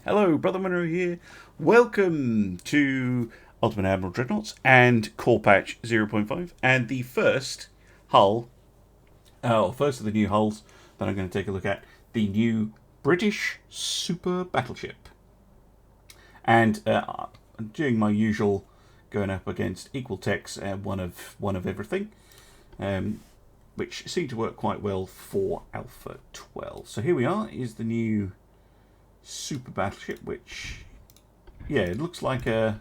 Hello, Brother Monroe here. Welcome to Ultimate Admiral Dreadnoughts and Core Patch 0.5 and the first hull, first of the new hulls that I'm going to take a look at, the new British Super Battleship. And I'm doing my usual going up against equal techs, one of everything, which seemed to work quite well for Alpha 12. So here we are, is the new Super Battleship, which, yeah, it looks like a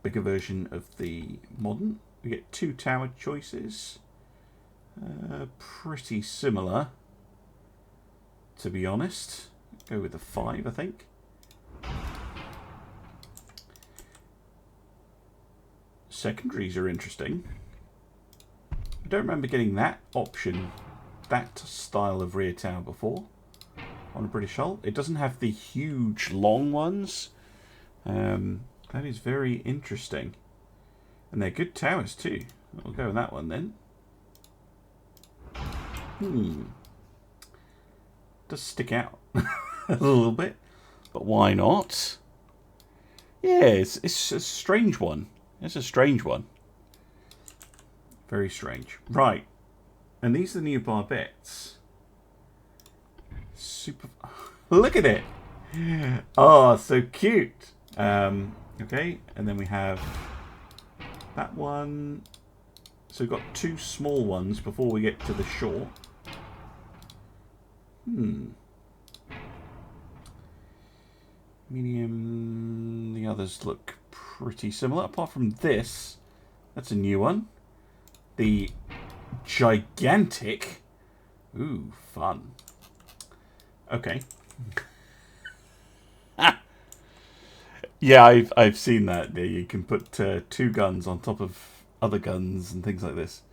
bigger version of the modern. We get two tower choices, pretty similar, to be honest. Go with the 5, I think. Secondaries are interesting. I don't remember getting that option, that style of rear tower before on a British hull. It doesn't have the huge long ones. That is very interesting. And they're good towers too. We'll go with that one then. Does stick out a little bit, but why not? Yeah, it's a strange one. It's a strange one. Very strange. Right. And these are the new barbettes. Super. Look at it. Oh, so cute. Okay, and then we have that one. So we've got two small ones before we get to the shore. Medium. The others look pretty similar, apart from this. That's a new one. The gigantic. Ooh, fun. Okay. Yeah, I've seen that. You can put two guns on top of other guns and things like this.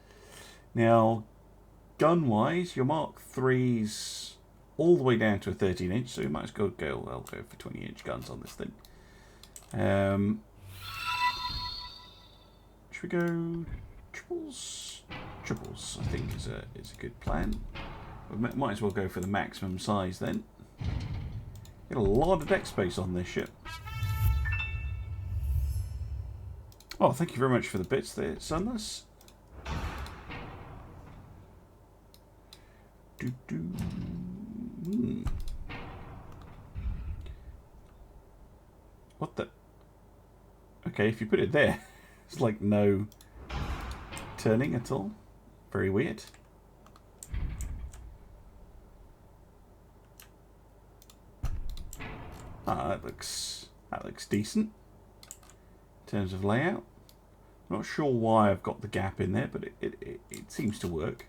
Now, gun-wise, your Mark III's all the way down to a 13-inch, so you might as well go. I'll go for 20-inch guns on this thing. Should we go triples? Triples, I think, is a good plan. We might as well go for the maximum size then. Get a lot of deck space on this ship. Oh, thank you very much for the bits there, Sunless. What the? Okay, if you put it there, it's like no turning at all. Very weird. Ah, that looks decent in terms of layout. Not sure why I've got the gap in there, but it seems to work.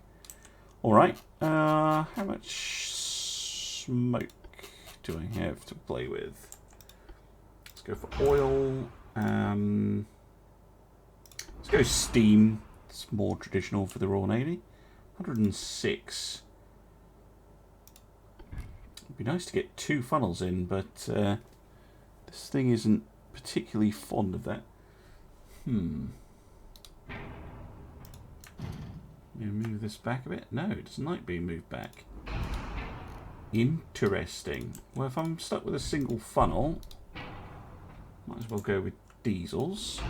All right. How much smoke do I have to play with? Let's go for oil. Let's go steam. It's more traditional for the Royal Navy. 106. It'd be nice to get two funnels in, but this thing isn't particularly fond of that. Move this back a bit. No, it doesn't like being moved back. Interesting. Well, if I'm stuck with a single funnel, might as well go with diesels.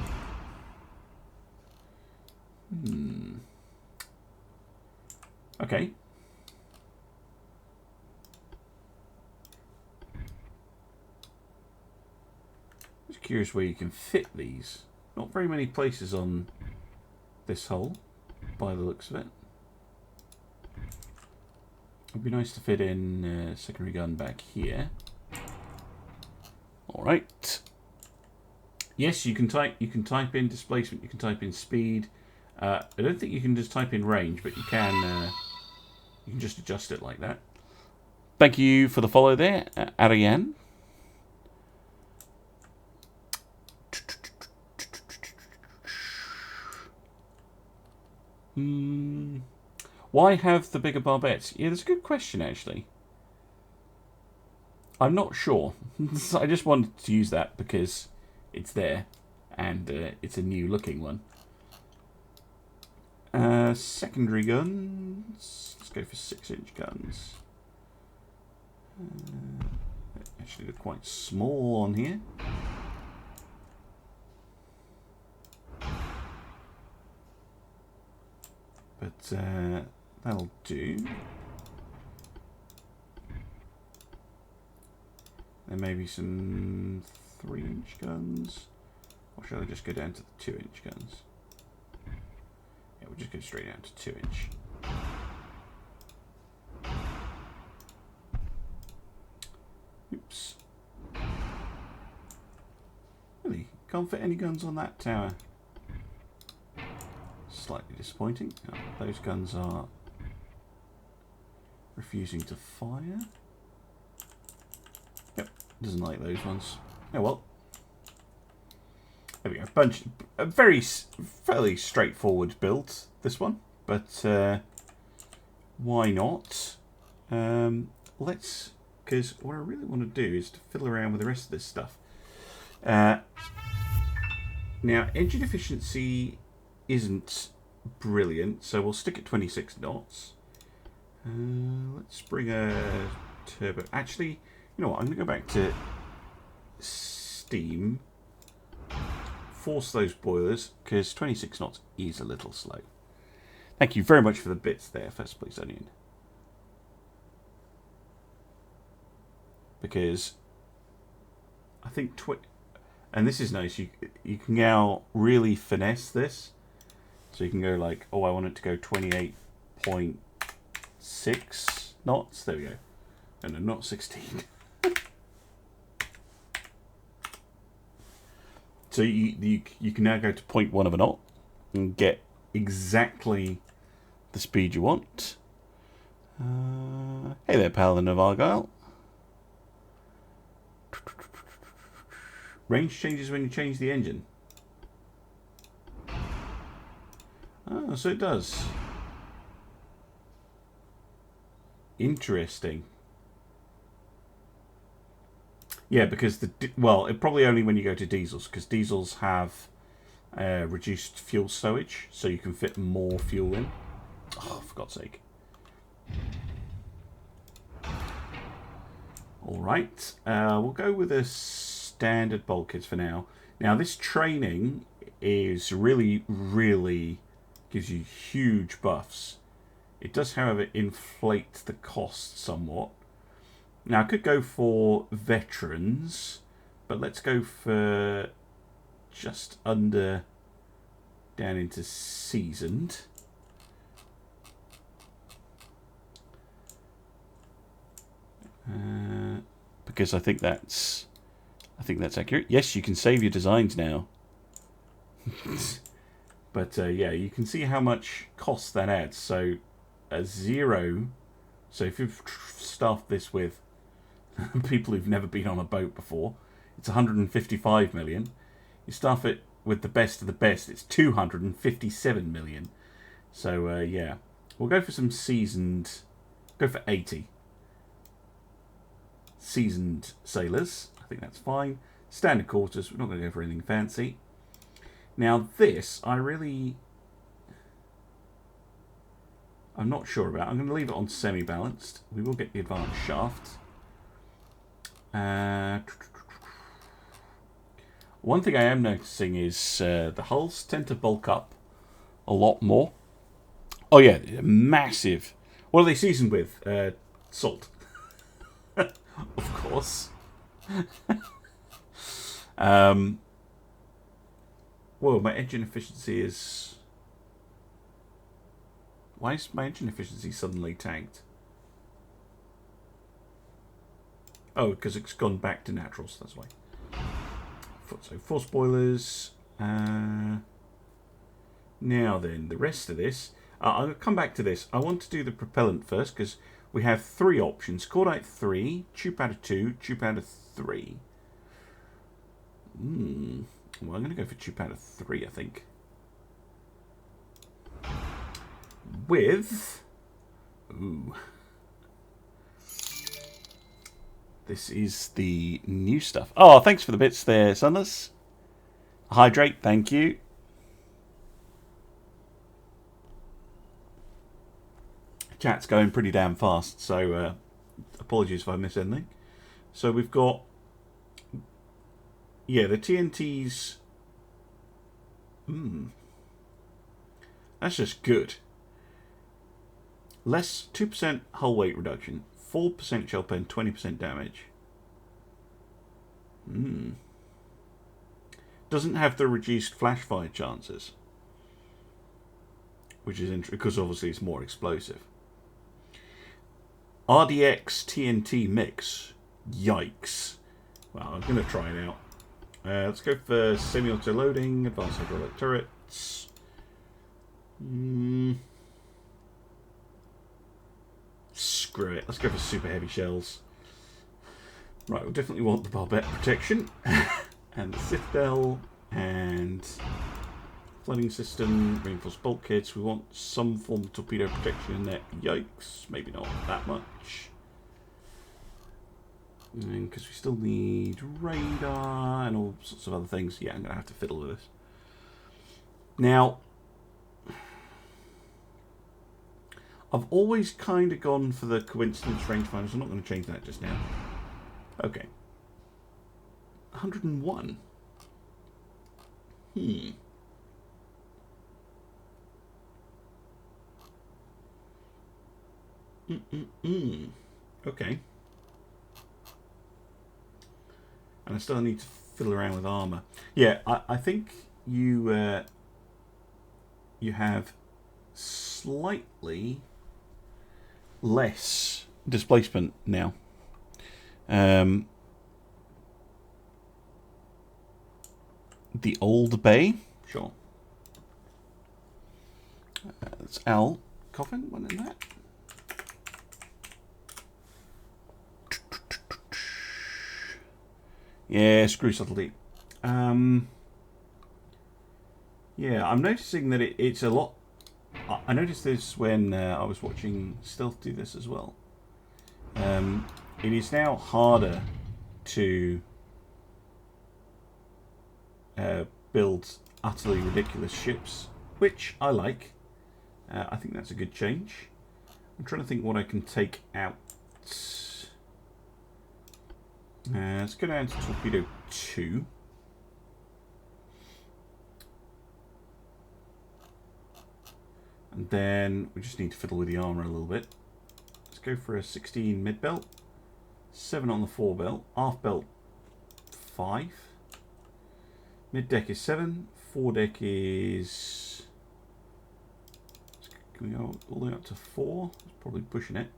Okay. Just curious where you can fit these. Not very many places on this hull, by the looks of it. It'd be nice to fit in a secondary gun back here. All right. Yes, you can type in displacement. You can type in speed. I don't think you can just type in range, but you can just adjust it like that. Thank you for the follow there, Ariane. Why have the bigger barbettes? Yeah, that's a good question, actually. I'm not sure. I just wanted to use that because it's there, and it's a new looking one. Secondary guns. Let's go for 6-inch guns. actually look quite small on here. But that'll do. There may be some 3-inch guns. Or shall I just go down to the 2-inch guns? Yeah, we'll just go straight down to 2-inch. Oops. Really? Can't fit any guns on that tower. Slightly disappointing. Oh, those guns are refusing to fire. Yep, doesn't like those ones. Oh well. There we go. A fairly straightforward build, this one. But why not? Because what I really want to do is to fiddle around with the rest of this stuff. Now, engine efficiency isn't brilliant, so we'll stick at 26 knots. Let's bring a turbo. Actually, you know what? I'm going to go back to steam. Force those boilers, because 26 knots is a little slow. Thank you very much for the bits there, First Place Onion. Because I think and this is nice, you can now really finesse this. So you can go like, oh, I want it to go 28.6 knots. There we go. No, not 16. So you can now go to 0.1 of a knot and get exactly the speed you want. Hey there, Paladin of Argyle. Range changes when you change the engine. Oh, so it does. Interesting. Yeah, because well, probably only when you go to diesels, because diesels have reduced fuel stowage, so you can fit more fuel in. Oh, for God's sake. Alright, we'll go with a standard bulkheads for now. Now, this training is really gives you huge buffs. It does, however, inflate the cost somewhat. Now, I could go for veterans, but let's go for just under down into seasoned. Because I think that's accurate. Yes, you can save your designs now. But yeah, you can see how much cost that adds. So a 0. So if you've staffed this with people who've never been on a boat before, it's 155 million. You staff it with the best of the best, it's 257 million. So yeah, we'll go for some seasoned. Go for 80 seasoned sailors. I think that's fine. Standard quarters. We're not going to go for anything fancy. Now this, I'm not sure about. I'm going to leave it on semi-balanced. We will get the advanced shaft. One thing I am noticing is the hulls tend to bulk up a lot more. Oh yeah, massive. What are they seasoned with? Salt. Of course. Whoa, my engine efficiency is... Why is my engine efficiency suddenly tanked? Oh, because it's gone back to naturals, that's why. So, 4 spoilers. Now then, the rest of this... I'll come back to this. I want to do the propellant first, because we have 3 options. Cordite 3, tube powder 2, tube powder 3. Well, I'm going to go for tube powder 3, I think. With... Ooh. This is the new stuff. Oh, thanks for the bits there, Sunless. Hydrate, thank you. Chat's going pretty damn fast, so apologies if I miss anything. So we've got, yeah, the TNTs. That's just good. Less 2% hull weight reduction, 4% shell pen, 20% damage. Doesn't have the reduced flash fire chances, which is interesting because obviously it's more explosive. RDX TNT mix. Yikes. Well, I'm going to try it out. Let's go for semi-auto loading, advanced hydraulic turrets. Screw it. Let's go for super heavy shells. Right, we'll definitely want the barbette protection. And the citadel. And flooding system, reinforced bulkheads. We want some form of torpedo protection in there. Yikes. Maybe not that much. Because we still need radar and all sorts of other things. Yeah, I'm going to have to fiddle with this. Now, I've always kind of gone for the coincidence rangefinders. I'm not going to change that just now. Okay. 101. Okay. And I still need to fiddle around with armor. Yeah, I think you have slightly less displacement now. The old bay, sure. That's Al Coffin, one in that. Yeah, screw subtlety. Yeah, I'm noticing that it's a lot. I noticed this when I was watching Stealth do this as well. It is now harder to build utterly ridiculous ships, which I like. I think that's a good change. I'm trying to think what I can take out. Let's go down to Torpedo 2. And then we just need to fiddle with the armour a little bit. Let's go for a 16 mid-belt, 7 on the fore-belt, aft-belt 5. Mid-deck is 7, fore-deck is... Can we go all the way up to 4? It's probably pushing it.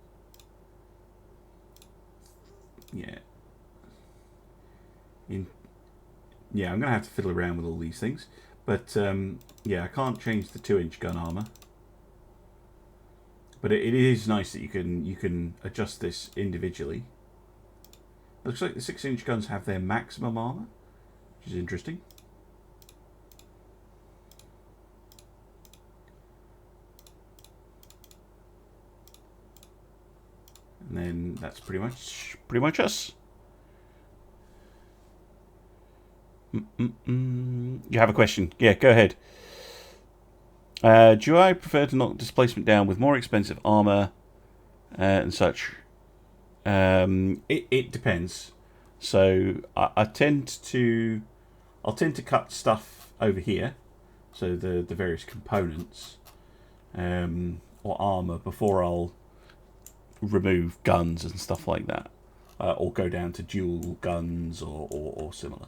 Yeah. Yeah, I'm going to have to fiddle around with all these things. But, yeah, I can't change the 2-inch gun armour. But it is nice that you can adjust this individually. It looks like the 6-inch guns have their maximum armour, which is interesting. And then that's pretty much us. You have a question? Yeah, go ahead. Do I prefer to knock displacement down with more expensive armor and such? It depends. So I'll tend to cut stuff over here, so the various components or armor before I'll remove guns and stuff like that, or go down to dual guns or similar.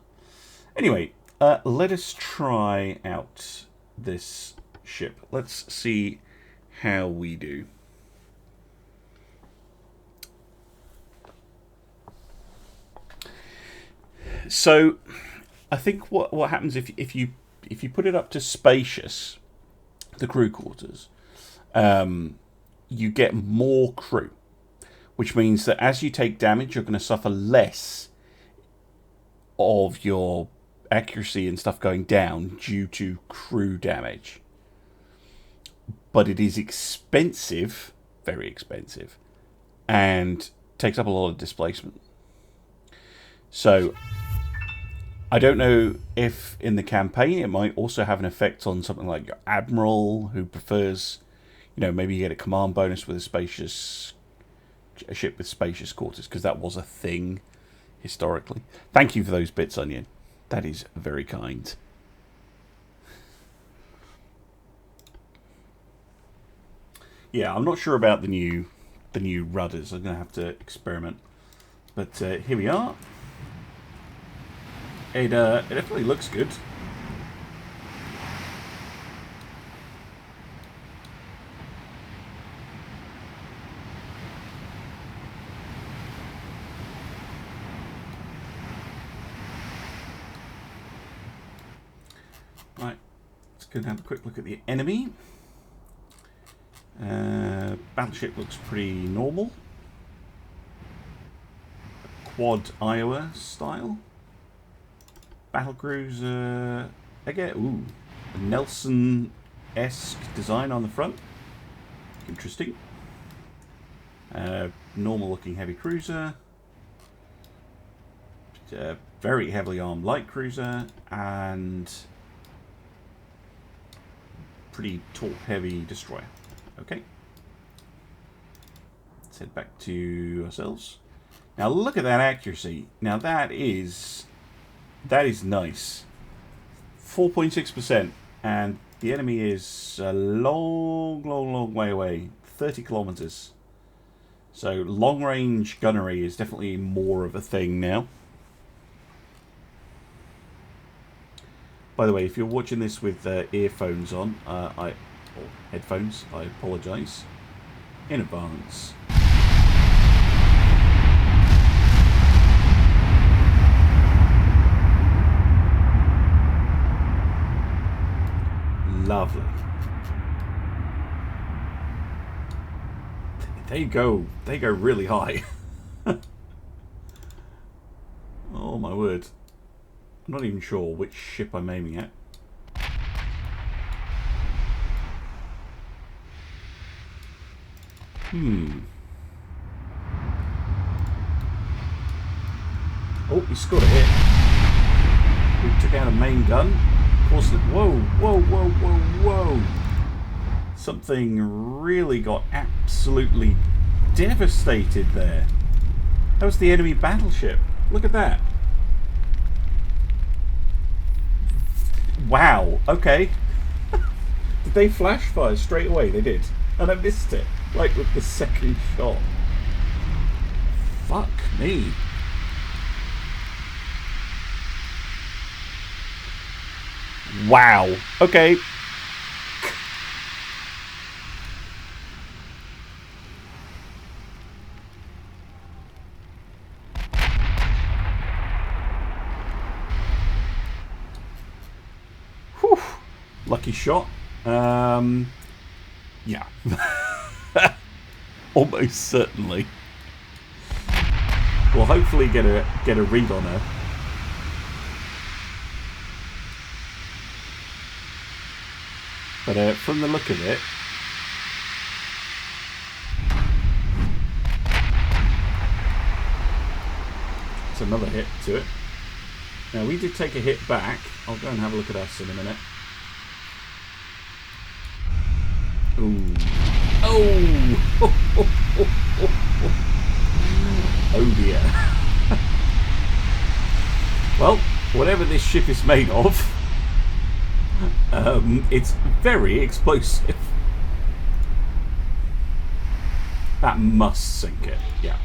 Anyway, let us try out this ship. Let's see how we do. So, I think what happens if you put it up to spacious, the crew quarters, you get more crew, which means that as you take damage, you're going to suffer less of your accuracy and stuff going down due to crew damage. But it is expensive, very expensive, and takes up a lot of displacement. So I don't know if in the campaign it might also have an effect on something like your Admiral, who prefers, maybe you get a command bonus with a ship with spacious quarters, because that was a thing historically. Thank you for those bits, Onion. That is very kind. Yeah, I'm not sure about the new rudders. I'm going to have to experiment. But here we are. It definitely looks good. Right, let's go and have a quick look at the enemy. Battleship looks pretty normal. Quad Iowa style. Battlecruiser again. Ooh, a Nelson-esque design on the front. Interesting. Normal looking heavy cruiser. Very heavily armed light cruiser and pretty torque heavy destroyer. Okay. Let's head back to ourselves. Now look at that accuracy. Now that is nice. 4.6%, and the enemy is a long way away. 30 kilometers. So long range gunnery is definitely more of a thing now. By the way, if you're watching this with earphones on, or headphones, I apologise in advance. Lovely. They go really high. Oh my word. I'm not even sure which ship I'm aiming at. Oh, he scored a hit. We took out a main gun. Of course, whoa. Something really got absolutely devastated there. That was the enemy battleship. Look at that. Wow, okay. Did they flash fire straight away? They did. And I missed it. Like with the second shot. Fuck me. Wow. Okay. Whew. Lucky shot. Yeah. Almost certainly. We'll hopefully get a read on her. But from the look of it, it's another hit to it. Now we did take a hit back. I'll go and have a look at us in a minute. Ooh. Oh! Oh dear. Well, whatever this ship is made of, it's very explosive. That must sink it. Yeah.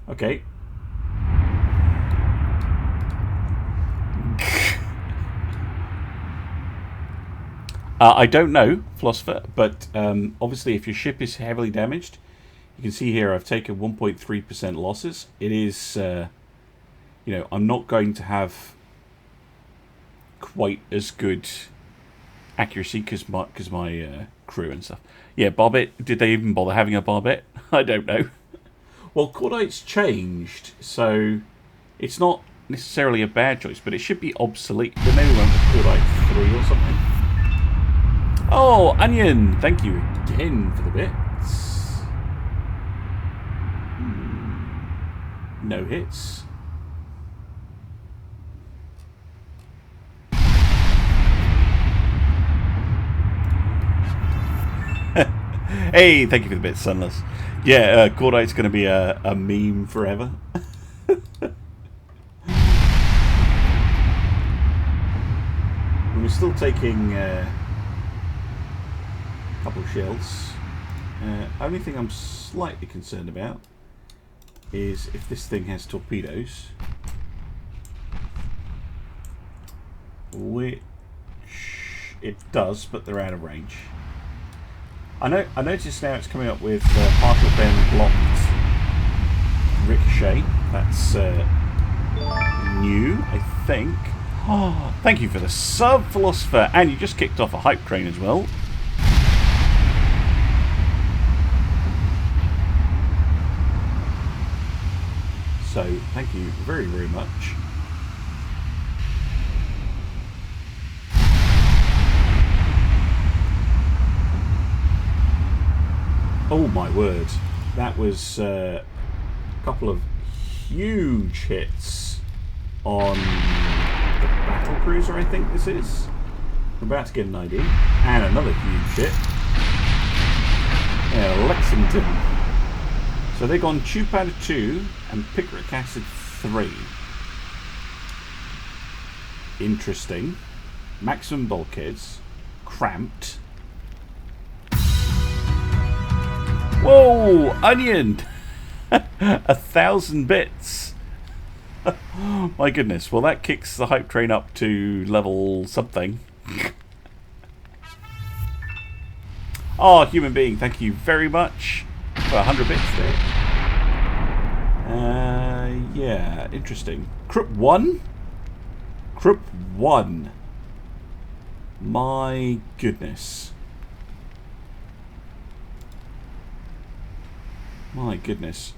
Okay. I don't know, Philosopher, but obviously if your ship is heavily damaged, you can see here I've taken 1.3% losses. It is, you know, I'm not going to have quite as good accuracy because my crew and stuff. Yeah, barbette. Did they even bother having a barbette? I don't know. Well, Cordite's changed, so it's not necessarily a bad choice, but it should be obsolete. But maybe went with Cordite 3 or something. Oh, Onion! Thank you again for the bits. No hits. Hey, thank you for the bit, Sunless. Yeah, Cordite's going to be a meme forever. still taking a couple of shells. Only thing I'm slightly concerned about is if this thing has torpedoes, which it does, but they're out of range. I noticed now it's coming up with partial bend blocked ricochet. That's new, I think. Oh, thank you for the sub, Philosopher, and you just kicked off a hype train as well. So, thank you very, very much. Oh my word. That was a couple of huge hits on the battle cruiser, I think this is. We're about to get an ID. And another huge hit. Yeah, Lexington. So they've gone tube powder 2 and picric acid 3. Interesting. Maximum bulkheads. Cramped. Whoa! Onion! 1,000 bits. My goodness. Well, that kicks the hype train up to level something. Oh, human being, thank you very much for 100 bits there. Yeah, interesting. Krupp 1? Krupp 1. My goodness. My goodness.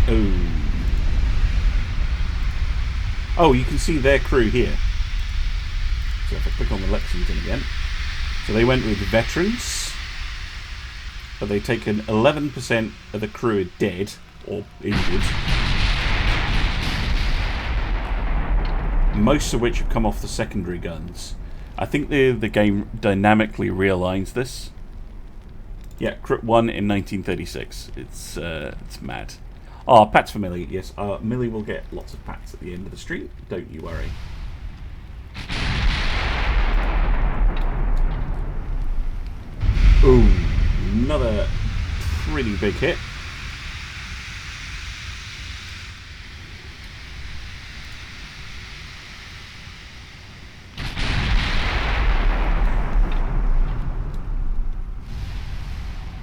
Oh. Oh, you can see their crew here. So if I click on the Lexington again. So they went with veterans. But they've taken 11% of the crew are dead or injured. Most of which have come off the secondary guns. I think the game dynamically realigns this. Yeah, Krupp 1 in 1936. It's mad. Oh, pats for Millie. Yes, Millie will get lots of pats at the end of the stream. Don't you worry. Ooh, another pretty big hit.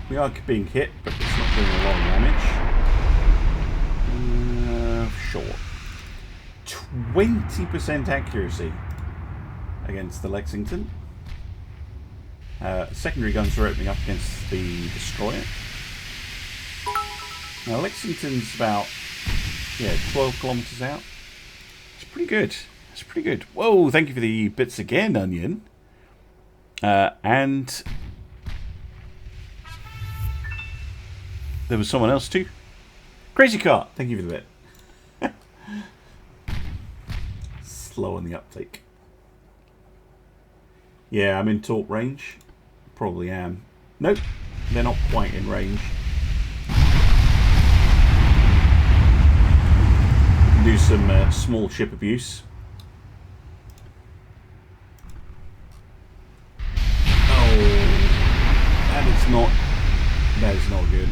We are being hit, but it's not doing a lot of damage. Sure. 20% accuracy against the Lexington. Secondary guns are opening up against the destroyer. Now Lexington's about 12 kilometers out. It's pretty good. It's pretty good. Whoa! Thank you for the bits again, Onion. And there was someone else too. Crazy Car, thank you for the bit. Slow on the uptake. Yeah, I'm in talk range. Probably am. Nope, they're not quite in range. Do some small ship abuse. Oh, that is not good.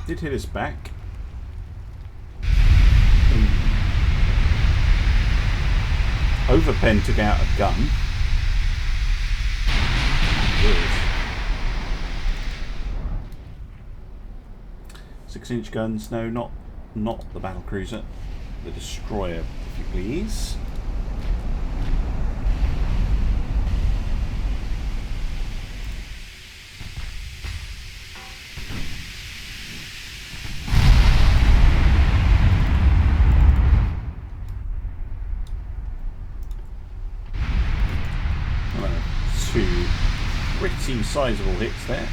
Did hit us back. Overpen took out a gun. Good. 6-inch guns. No, not the battle cruiser. The destroyer, if you please. Pretty sizable hits there.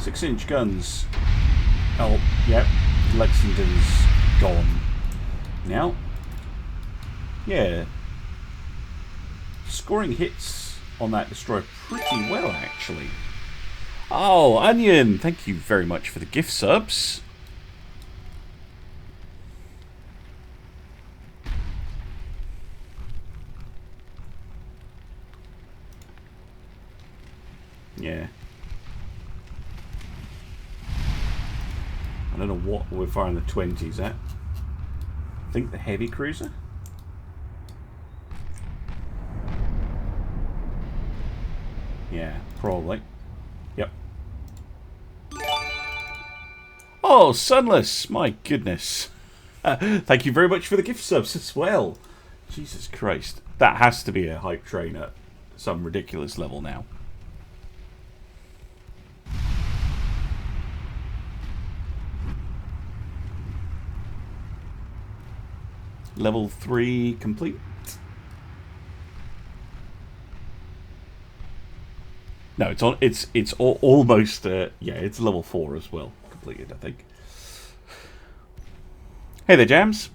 6-inch guns. Oh, yep. Lexington's gone. Now, yeah. Scoring hits on that destroyer pretty well, actually. Oh, Onion! Thank you very much for the gift subs. Yeah. I don't know what we're firing the 20s at. I think the heavy cruiser? Yeah, probably. Yep. Oh, Sunless! My goodness. Thank you very much for the gift subs as well. Jesus Christ. That has to be a hype train at some ridiculous level now. Level 3 complete. No, it's almost yeah, it's level 4 as well, completed, I think. Hey there, Jams.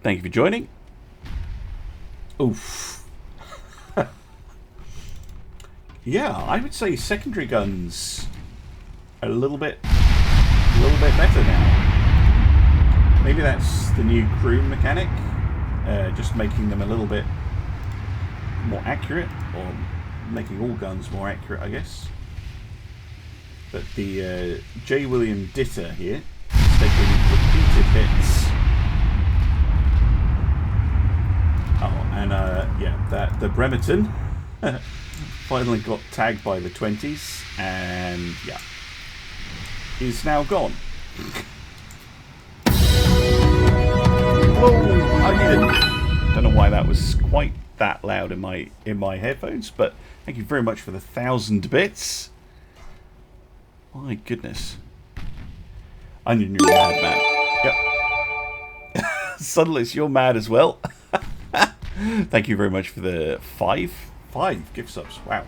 Thank you for joining. Oof. Yeah, I would say secondary guns are a little bit better now. Maybe that's the new crew mechanic, just making them a little bit more accurate, or making all guns more accurate, I guess. But the J. William Ditter here is taking repeated hits. Oh, and yeah, the Bremerton finally got tagged by the 20s, and yeah, is now gone. Whoa! I don't know why that was quite that loud in my headphones, but thank you very much for the 1,000 bits. My goodness. Onion, you're mad, man. Yep. Sunless, you're mad as well. Thank you very much for the five gift subs. Wow.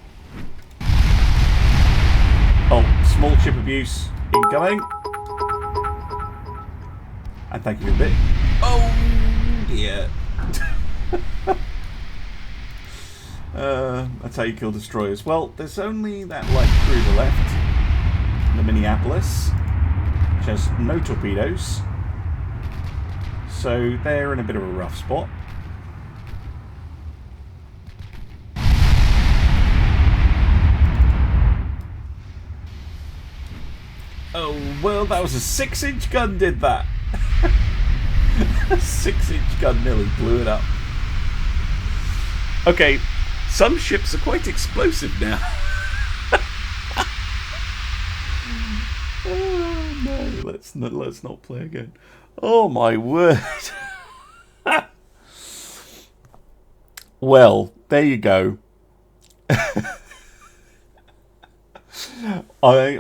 Oh, small chip abuse incoming. And thank you a bit. Oh dear. That's how you kill destroyers. Well, there's only that light cruiser left, the Minneapolis, which has no torpedoes, so they're in a bit of a rough spot. Oh, well, that was a 6-inch gun did that. A 6-inch gun nearly blew it up. Okay, some ships are quite explosive now. Oh no, let's not play again. Oh my word. Well, there you go. I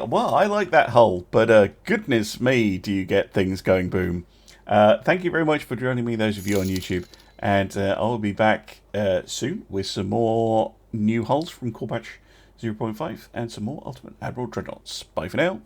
like that hull, but goodness me, do you get things going boom. Thank you very much for joining me, those of you on YouTube, and I'll be back soon with some more new hulls from Core Patch 0.5 and some more Ultimate Admiral Dreadnoughts. Bye for now.